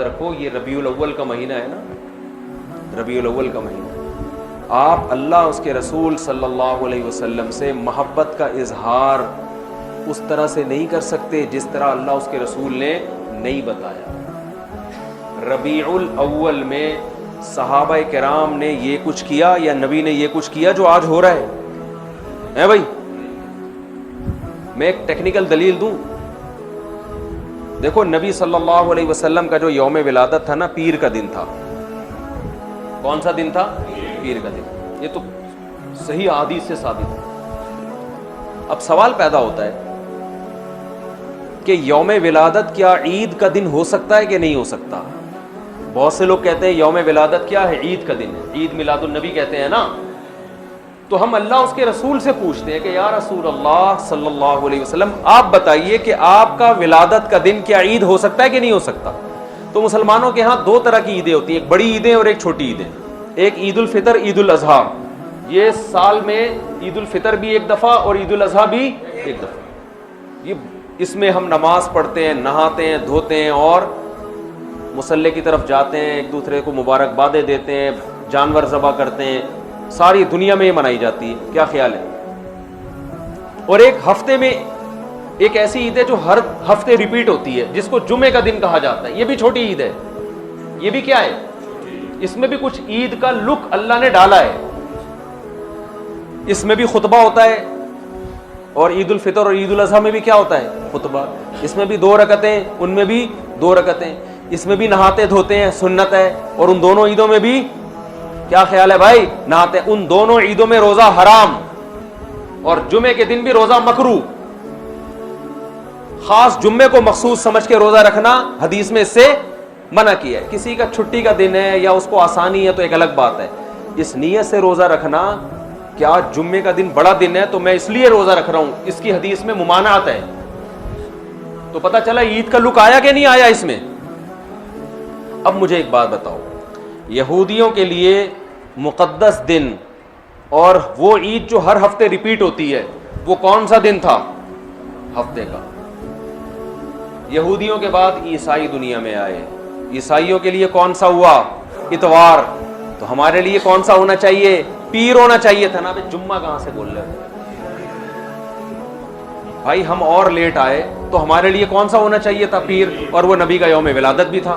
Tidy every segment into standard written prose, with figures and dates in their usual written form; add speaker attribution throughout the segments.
Speaker 1: رکھو یہ ربیع الاول کا مہینہ ہے نا، ربیع الاول کا مہینہ، آپ اللہ اس کے رسول صلی اللہ علیہ وسلم سے محبت کا اظہار اس طرح سے نہیں کر سکتے جس طرح اللہ اس کے رسول نے نہیں بتایا۔ ربیع الاول میں صحابہ کرام نے یہ کچھ کیا یا نبی نے یہ کچھ کیا جو آج ہو رہا ہے بھائی؟ میں ایک ٹیکنیکل دلیل دوں، دیکھو نبی صلی اللہ علیہ وسلم کا جو یوم ولادت تھا نا، پیر کا دن تھا۔ کون سا دن تھا؟ پیر کا دن۔ یہ تو صحیح احادیث سے ثابت ہے۔ اب سوال پیدا ہوتا ہے کہ یوم ولادت کیا عید کا دن ہو سکتا ہے کہ نہیں ہو سکتا؟ بہت سے لوگ کہتے ہیں یوم ولادت کیا ہے؟ عید کا دن ہے، عید میلاد النبی کہتے ہیں نا۔ تو ہم اللہ اس کے رسول سے پوچھتے ہیں کہ یا رسول اللہ صلی اللہ علیہ وسلم آپ بتائیے کہ آپ کا ولادت کا دن کیا عید ہو سکتا ہے کہ نہیں ہو سکتا؟ تو مسلمانوں کے ہاں دو طرح کی عیدیں ہوتی ہیں، ایک بڑی عیدیں اور ایک چھوٹی عیدیں۔ ایک عید الفطر، عید الاضحیٰ، یہ سال میں عید الفطر بھی ایک دفعہ اور عید الاضحیٰ بھی ایک دفعہ۔ یہ اس میں ہم نماز پڑھتے ہیں، نہاتے ہیں، دھوتے ہیں اور مصلی کی طرف جاتے ہیں، ایک دوسرے کو مبارکبادیں دیتے ہیں، جانور ذبح کرتے ہیں۔ ساری دنیا میں یہ منائی جاتی ہے، کیا خیال ہے؟ اور ایک ہفتے میں ایک ایسی عید ہے جو ہر ہفتے ریپیٹ ہوتی ہے، جس کو جمعے کا دن کہا جاتا ہے، یہ بھی چھوٹی عید ہے۔ یہ بھی کیا ہے؟ اس میں بھی کچھ عید کا لک اللہ نے ڈالا ہے۔ اس میں بھی خطبہ ہوتا ہے، اور عید الفطر اور عید الاضحیٰ میں بھی کیا ہوتا ہے؟ خطبہ۔ اس میں بھی 2 رکعتیں، ان میں بھی 2 رکعتیں۔ اس میں بھی نہاتے دھوتے ہیں، سنت ہے، اور ان دونوں عیدوں میں بھی کیا خیال ہے بھائی؟ نہاتے۔ ان دونوں عیدوں میں روزہ حرام، اور جمعے کے دن بھی روزہ مکروہ۔ خاص جمعے کو مخصوص سمجھ کے روزہ رکھنا حدیث میں اس سے منع کیا ہے۔ کسی کا چھٹی کا دن ہے یا اس کو آسانی ہے تو ایک الگ بات ہے، اس نیت سے روزہ رکھنا کہ آج جمعے کا دن بڑا دن ہے تو میں اس لیے روزہ رکھ رہا ہوں، اس کی حدیث میں ممانعت ہے۔ تو پتہ چلا عید کا لک آیا کہ نہیں آیا اس میں؟ اب مجھے ایک بات بتاؤ، یہودیوں کے لیے مقدس دن اور وہ عید جو ہر ہفتے ریپیٹ ہوتی ہے، وہ کون سا دن تھا ہفتے کا؟ یہودیوں کے بعد عیسائی دنیا میں آئے، عیسائیوں کے لیے کون سا ہوا؟ اتوار۔ تو ہمارے لیے کون سا ہونا چاہیے؟ پیر ہونا چاہیے تھا نا۔ جمعہ کہاں سے بول رہے بھائی؟ ہم اور لیٹ آئے تو ہمارے لیے کون سا ہونا چاہیے تھا؟ پیر، اور وہ نبی کا یوم ولادت بھی تھا۔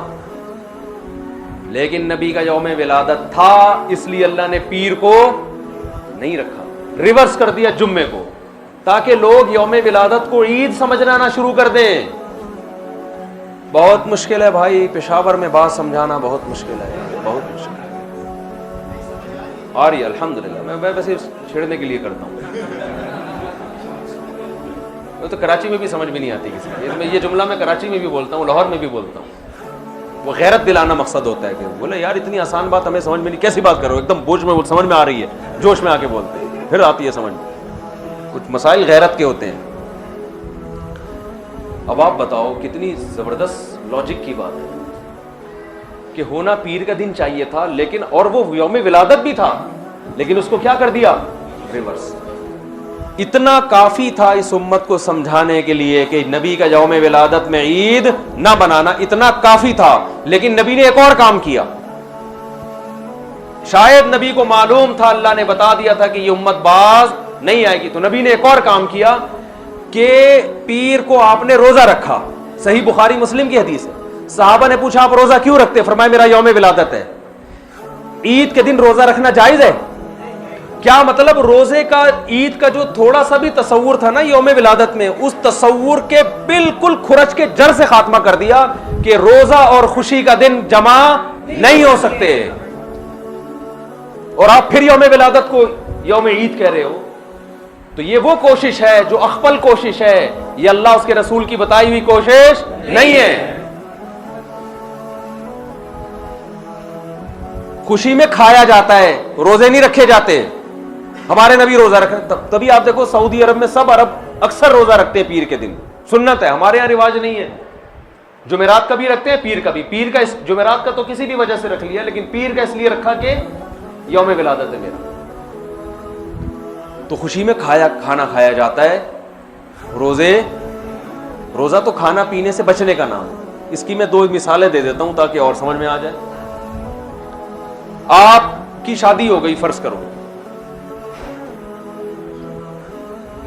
Speaker 1: لیکن نبی کا یوم ولادت تھا، اس لیے اللہ نے پیر کو نہیں رکھا، ریورس کر دیا جمعے کو، تاکہ لوگ یوم ولادت کو عید سمجھنا نہ شروع کر دیں۔ بہت مشکل ہے بھائی، پشاور میں بات سمجھانا بہت مشکل ہے، بہت مشکل ہے۔ اور یہ الحمدللہ میں ویسے چھیڑنے کے لیے کرتا ہوں، وہ تو کراچی میں بھی سمجھ میں نہیں آتی کسی کو۔ یہ جملہ میں کراچی میں بھی بولتا ہوں، لاہور میں بھی بولتا ہوں۔ وہ غیرت دلانا مقصد ہوتا ہے کہ بولے یار اتنی آسان بات ہمیں سمجھ میں نہیں، کیسی بات کرو، ایک دم بوجھ میں سمجھ میں آ رہی ہے، جوش میں آ کے بولتے ہیں، پھر آتی ہے سمجھ میں۔ کچھ مسائل غیرت کے ہوتے ہیں۔ اب آپ بتاؤ کتنی زبردست لاجک کی بات ہے کہ ہونا پیر کا دن چاہیے تھا، لیکن اور وہ یوم ولادت بھی تھا، لیکن اس کو کیا کر دیا؟ ریورس۔ اتنا کافی تھا اس امت کو سمجھانے کے لیے کہ نبی کا یوم ولادت میں عید نہ بنانا، اتنا کافی تھا، لیکن نبی نے ایک اور کام کیا۔ شاید نبی کو معلوم تھا، اللہ نے بتا دیا تھا کہ یہ امت باز نہیں آئے گی، تو نبی نے ایک اور کام کیا کہ پیر کو آپ نے روزہ رکھا۔ صحیح بخاری مسلم کی حدیث ہے، صحابہ نے پوچھا آپ روزہ کیوں رکھتے؟ فرمایا میرا یوم ولادت ہے۔ عید کے دن روزہ رکھنا جائز ہے؟ کیا مطلب؟ روزے کا عید کا جو تھوڑا سا بھی تصور تھا نا یوم ولادت میں، اس تصور کے بالکل کھرچ کے جڑ سے خاتمہ کر دیا کہ روزہ اور خوشی کا دن جمع نہیں ہو سکتے، اور آپ پھر یوم ولادت کو یوم عید کہہ رہے ہو۔ تو یہ وہ کوشش ہے جو اخفل کوشش ہے، یہ اللہ اس کے رسول کی بتائی ہوئی کوشش نہیں ہے۔ خوشی میں کھایا جاتا ہے، روزے نہیں رکھے جاتے۔ ہمارے نبی روزہ رکھتے، تبھی آپ دیکھو سعودی عرب میں سب عرب اکثر روزہ رکھتے ہیں پیر کے دن، سنت ہے، ہمارے یہاں رواج نہیں ہے۔ جمعرات کا بھی رکھتے ہیں، پیر کا بھی۔ پیر کا جمعرات کا تو کسی بھی وجہ سے رکھ لیا، لیکن پیر کا اس لیے رکھا کہ یوم ولادت ہے میرا۔ تو خوشی میں کھانا کھایا جاتا ہے۔ روزہ تو کھانا پینے سے بچنے کا نام، اس کی میں 2 مثالیں دے دیتا ہوں تاکہ اور سمجھ میں آ جائے. آپ کی شادی ہو گئی فرض کرو,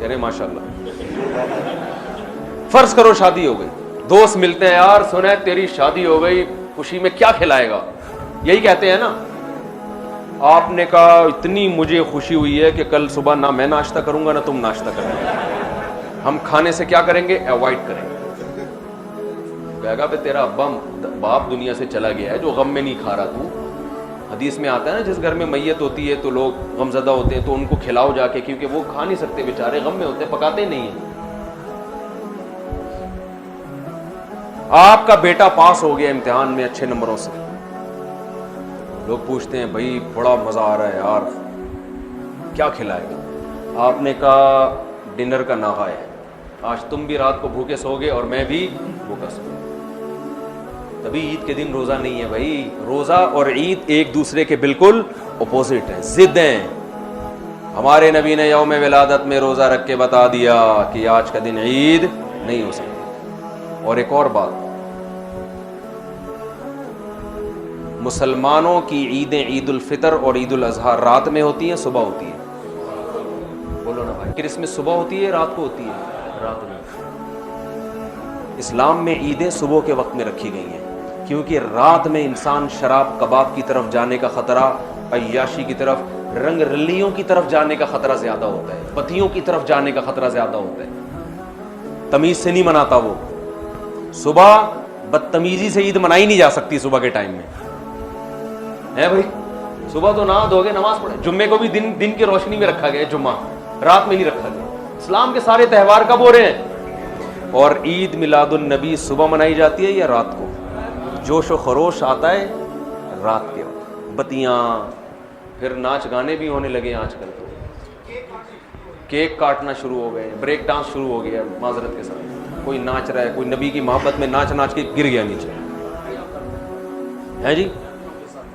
Speaker 1: یعنی ماشاءاللہ فرض کرو شادی ہو گئی, دوست ملتے ہیں, یار سنا ہے تیری شادی ہو گئی, خوشی میں کیا کھلائے گا, یہی کہتے ہیں نا. آپ نے کہا اتنی مجھے خوشی ہوئی ہے کہ کل صبح نہ میں ناشتہ کروں گا نہ تم ناشتہ کرنا, ہم کھانے سے کیا کریں گے, ایوائڈ کریں گے. کہے گا تیرا ابا باپ دنیا سے چلا گیا ہے جو غم میں نہیں کھا رہا تو. حدیث میں آتا ہے نا جس گھر میں میت ہوتی ہے تو لوگ غم زدہ ہوتے ہیں تو ان کو کھلاؤ جا کے, کیونکہ وہ کھا نہیں سکتے بیچارے, غم میں ہوتے ہیں, پکاتے نہیں ہیں. آپ کا بیٹا پاس ہو گیا امتحان میں اچھے نمبروں سے, لوگ پوچھتے ہیں بھائی بڑا مزہ آ رہا ہے یار, کیا کھلائے گا. آپ نے کہا ڈنر کا ناغہ ہے, آج تم بھی رات کو بھوکے سو گے اور میں بھی بھوکا سو. تبھی عید کے دن روزہ نہیں ہے بھائی. روزہ اور عید ایک دوسرے کے بالکل اپوزٹ ہیں, ضد ہیں. ہمارے نبی نے یوم ولادت میں روزہ رکھ کے بتا دیا کہ آج کا دن عید نہیں ہو سکتی. اور ایک اور بات, مسلمانوں کی عیدیں عید الفطر اور عید الاضحیٰ رات میں ہوتی ہیں صبح ہوتی ہے؟ بولو نا بھائی, کرسمس صبح ہوتی ہے رات کو ہوتی ہے؟ رات میں. اسلام میں عیدیں صبح کے وقت میں رکھی گئی ہیں کیونکہ رات میں انسان شراب کباب کی طرف جانے کا خطرہ, عیاشی کی طرف, رنگ رلیوں کی طرف جانے کا خطرہ زیادہ ہوتا ہے, بتیوں کی طرف جانے کا خطرہ زیادہ ہوتا ہے. تمیز سے نہیں مناتا وہ. صبح بدتمیزی سے عید منائی نہیں جا سکتی صبح کے ٹائم میں ہے بھائی. صبح تو نہا دھو کے نماز پڑھے. جمعے کو بھی دن کی روشنی میں رکھا گیا, جمعہ رات میں نہیں رکھا گیا. اسلام کے سارے تہوار کب ہو رہے ہیں؟ اور عید میلاد النبی صبح منائی جاتی ہے یا رات کو؟ جوش و خروش آتا ہے رات کے وقت, بتیاں, پھر ناچ گانے بھی ہونے لگے ہیں آج کل. تو کیک کاٹنا شروع ہو گئے, بریک ڈانس شروع ہو گیا معذرت کے ساتھ. کوئی ناچ رہا ہے, کوئی نبی کی محبت میں ناچ ناچ کے گر گیا نیچے ہے جی,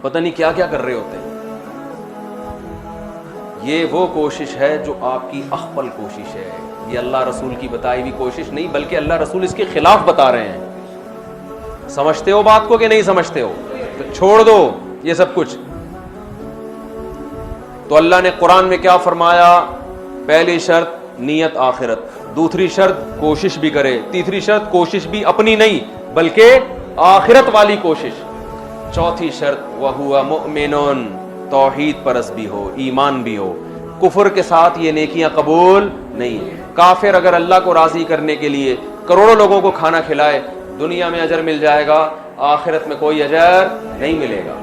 Speaker 1: پتہ نہیں کیا کیا کر رہے ہوتے ہیں. یہ وہ کوشش ہے جو آپ کی اخپل کوشش ہے. یہ اللہ رسول کی بتائی ہوئی کوشش نہیں, بلکہ اللہ رسول اس کے خلاف بتا رہے ہیں. سمجھتے ہو بات کو کہ نہیں سمجھتے ہو؟ تو چھوڑ دو یہ سب کچھ. تو اللہ نے قرآن میں کیا فرمایا؟ پہلی شرط نیت آخرت, دوسری شرط کوشش بھی کرے, تیسری شرط کوشش بھی اپنی نہیں بلکہ آخرت والی کوشش, چوتھی شرط وَهُوَ مُؤْمِنٌ, توحید پرست بھی ہو, ایمان بھی ہو. کفر کے ساتھ یہ نیکیاں قبول نہیں ہیں. کافر اگر اللہ کو راضی کرنے کے لیے کروڑوں لوگوں کو کھانا کھلائے, دنیا میں اجر مل جائے گا, آخرت میں کوئی اجر نہیں ملے گا.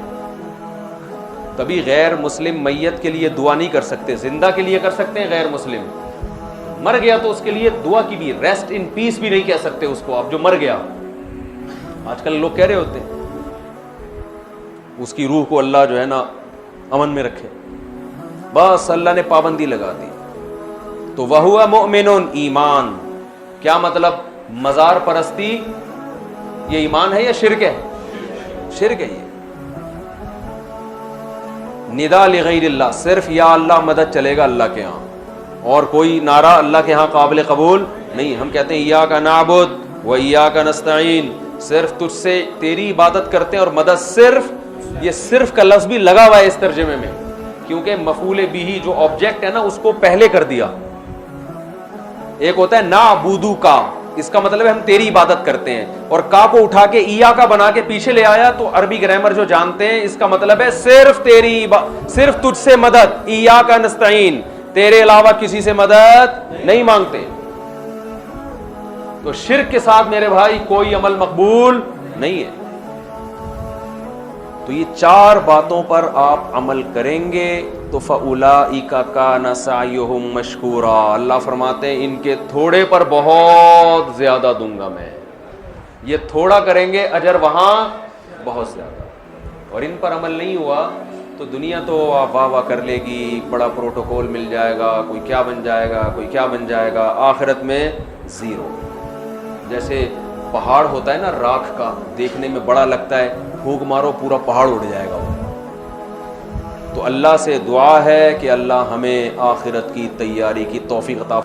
Speaker 1: تبھی غیر مسلم میت کے لیے دعا نہیں کر سکتے, زندہ کے لیے کر سکتے ہیں, غیر مسلم مر گیا تو اس کے لیے دعا کی بھی, ریسٹ ان پیس بھی نہیں کہہ سکتے اس کو آپ جو مر گیا. آج کل لوگ کہہ رہے ہوتے ہیں اس کی روح کو اللہ جو ہے نا امن میں رکھے, بس اللہ نے پابندی لگا دی. تو وَهُوَ مُؤْمِنٌ, ایمان. کیا مطلب؟ مزار پرستی یہ ایمان ہے یا شرک ہے؟ شرک ہے. یہ ندا لغیر اللہ, صرف یا اللہ مدد چلے گا اللہ کے ہاں, اور کوئی نعرہ اللہ کے ہاں قابل قبول نہیں. ہم کہتے ہیں ایاک نعبد و ایاک نستعین, صرف تجھ سے تیری عبادت کرتے ہیں اور مدد صرف. یہ صرف کا لفظ بھی لگا ہوا ہے اس ترجمے میں, کیونکہ مفعول بھی جو آبجیکٹ ہے نا اس کو پہلے کر دیا. ایک ہوتا ہے نعبدو کا, اس کا مطلب ہے ہم تیری عبادت کرتے ہیں, اور کا کو اٹھا کے ایا کا بنا کے پیچھے لے آیا. تو عربی گرامر جو جانتے ہیں اس کا مطلب ہے صرف تیری, صرف تجھ سے مدد. ایاک نستعین, تیرے علاوہ کسی سے مدد نہیں مانگتے. تو شرک کے ساتھ میرے بھائی کوئی عمل مقبول نہیں ہے. تو یہ 4 باتوں پر آپ عمل کریں گے تو فَأُولَٰئِكَ كَانَ سَعْيُهُمْ مَشْكُورًا. اللہ فرماتے ہیں ان کے تھوڑے پر بہت زیادہ دوں گا میں. یہ تھوڑا کریں گے, اجر وہاں بہت زیادہ. اور ان پر عمل نہیں ہوا تو دنیا تو آپ واہ واہ کر لے گی, بڑا پروٹوکول مل جائے گا, کوئی کیا بن جائے گا, کوئی کیا بن جائے گا. آخرت میں زیرو. جیسے پہاڑ ہوتا ہے نا راکھ کا, دیکھنے میں بڑا لگتا ہے, پھونک مارو پورا پہاڑ اڑ جائے گا وہ. تو اللہ سے دعا ہے کہ اللہ ہمیں آخرت کی تیاری کی توفیق عطا